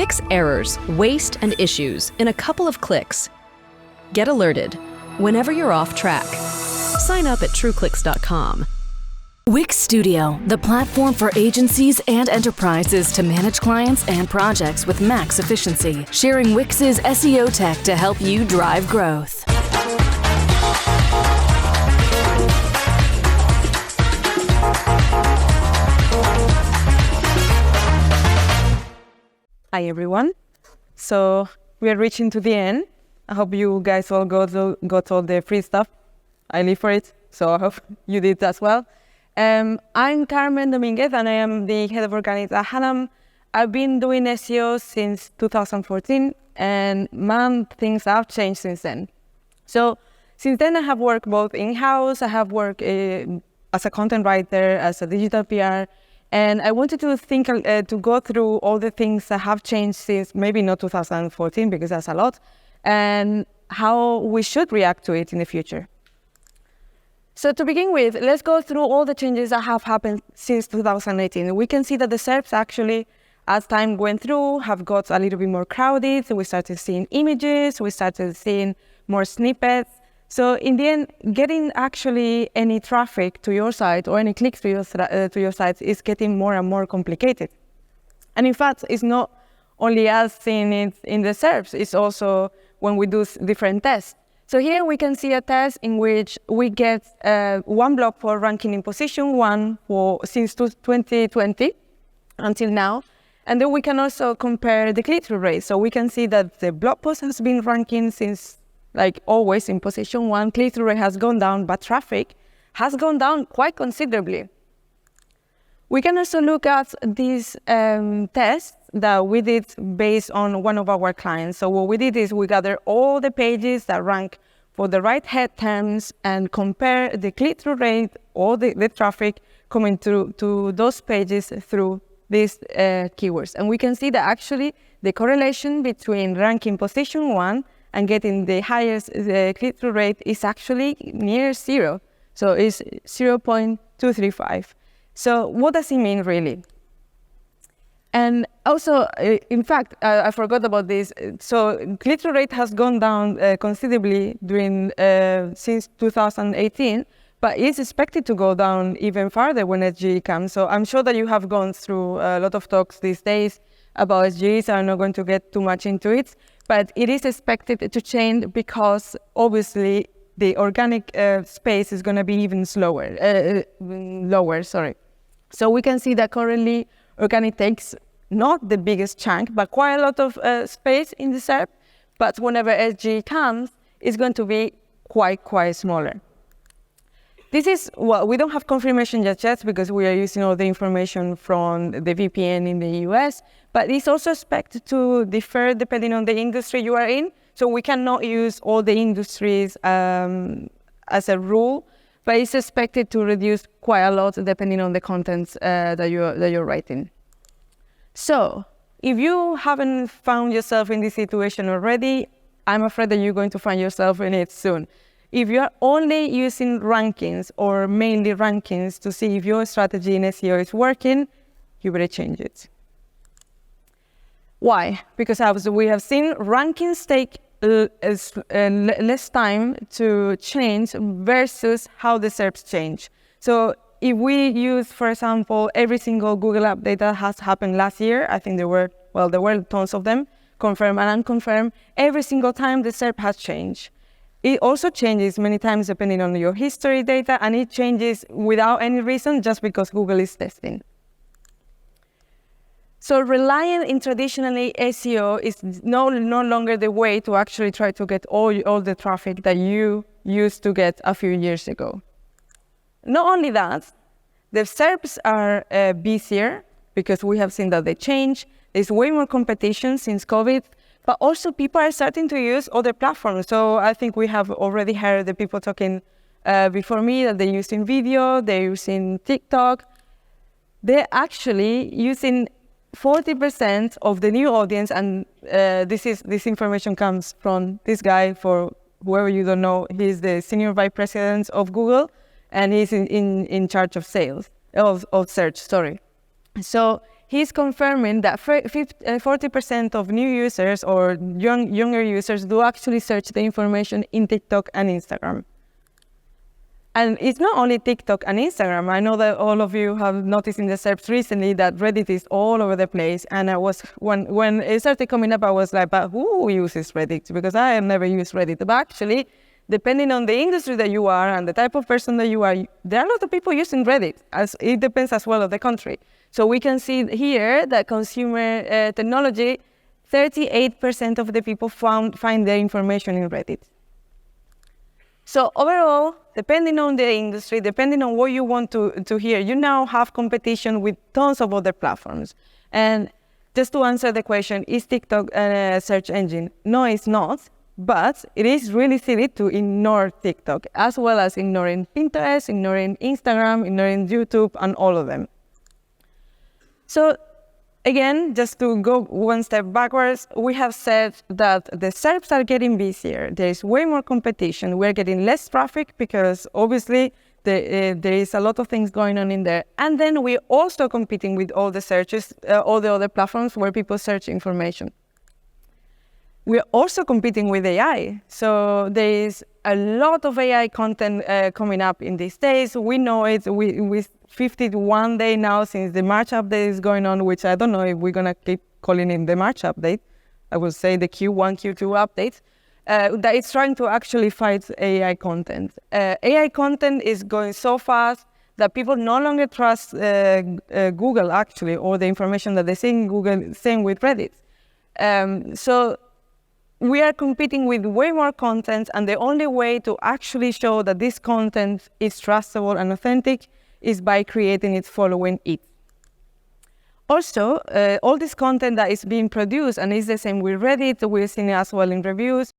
Fix errors, waste, and issues in a couple of clicks. Get alerted whenever you're off track. Sign up at trueclicks.com. Wix Studio, the platform for agencies and enterprises to manage clients and projects with max efficiency, sharing Wix's SEO tech to help you drive growth. Hi everyone. So we are reaching to the end. I hope you guys all got all the free stuff. I live for it, so I hope you did as well. I'm Carmen Dominguez and I am the head of Organize at Hanam. I've been doing SEO since 2014 and man, things have changed since then. So since then I have worked both in-house, I have worked as a content writer, as a digital PR, and I wanted to go through all the things that have changed since maybe not 2014 because that's a lot, and how we should react to it in the future. So to begin with, let's go through all the changes that have happened since 2018. We can see that the SERPs actually, as time went through, have got a little bit more crowded. So we started seeing images, we started seeing more snippets. So in the end, getting actually any traffic to your site or any clicks to your site is getting more and more complicated. And in fact, it's not only us seeing it in the SERPs, it's also when we do different tests. So here we can see a test in which we get one blog post ranking in position 1 since 2020 until now. And then we can also compare the click-through rate. So we can see that the blog post has been ranking since, like always, in position 1. Click-through rate has gone down, but traffic has gone down quite considerably. We can also look at these tests that we did based on one of our clients. So what we did is we gathered all the pages that rank for the right head terms and compare the click-through rate or the traffic coming through to those pages through these keywords. And we can see that actually the correlation between ranking position 1 and getting the highest click-through rate is actually near 0. So it's 0.235. So what does it mean really? And also, in fact, I forgot about this. So click-through rate has gone down considerably since 2018, but it's expected to go down even further when SGE comes. So I'm sure that you have gone through a lot of talks these days about SGE, so I'm not going to get too much into it. But it is expected to change because obviously the organic space is going to be even lower. So we can see that currently organic takes not the biggest chunk, but quite a lot of space in the SERP. But whenever SGE comes, it's going to be quite smaller. This is, well, we don't have confirmation yet because we are using all the information from the VPN in the US, but it's also expected to differ depending on the industry you are in. So we cannot use all the industries as a rule, but it's expected to reduce quite a lot depending on the contents that you're writing. So if you haven't found yourself in this situation already, I'm afraid that you're going to find yourself in it soon. If you're only using rankings or mainly rankings to see if your strategy in SEO is working, you better change it. Why? Because as we have seen, rankings take less time to change versus how the SERPs change. So if we use, for example, every single Google update that has happened last year, I think there were tons of them, confirmed and unconfirmed, every single time the SERP has changed. It also changes many times depending on your history data, and it changes without any reason just because Google is testing. So relying in traditionally SEO is no longer the way to actually try to get all the traffic that you used to get a few years ago. Not only that, the SERPs are busier because we have seen that they change. There's way more competition since COVID, but also people are starting to use other platforms. So I think we have already heard the people talking before me that they're using video, they're using TikTok. They're actually using 40% of the new audience, and this information comes from this guy. For whoever you don't know, he's the senior vice president of Google, and he's in charge of sales, of search, sorry. So he's confirming that 40% of new users or younger users do actually search the information in TikTok and Instagram. And it's not only TikTok and Instagram. I know that all of you have noticed in the SERPs recently that Reddit is all over the place. And when it started coming up, I was like, but who uses Reddit? Because I have never used Reddit. But actually, depending on the industry that you are and the type of person that you are, there are a lot of people using Reddit. As it depends as well on the country. So we can see here that consumer technology, 38% of the people find their information in Reddit. So overall, depending on the industry, depending on what you want to hear, you now have competition with tons of other platforms. And just to answer the question, is TikTok a search engine? No, it's not. But it is really silly to ignore TikTok, as well as ignoring Pinterest, ignoring Instagram, ignoring YouTube, and all of them. So again, just to go one step backwards, we have said that the SERPs are getting busier. There is way more competition. We're getting less traffic because obviously there is a lot of things going on in there. And then we're also competing with all the searches, all the other platforms where people search information. We're also competing with AI. So there is a lot of AI content coming up in these days. We know it. We 51 days now since the March update is going on, which I don't know if we're going to keep calling it the March update. I would say the Q1, Q2 update. That it's trying to actually fight AI content. AI content is going so fast that people no longer trust Google, actually, or the information that they see in Google, same with Reddit. So we are competing with way more content, and the only way to actually show that this content is trustable and authentic is by creating it following it. Also, all this content that is being produced, and it's the same with Reddit, we're seeing it as well in reviews,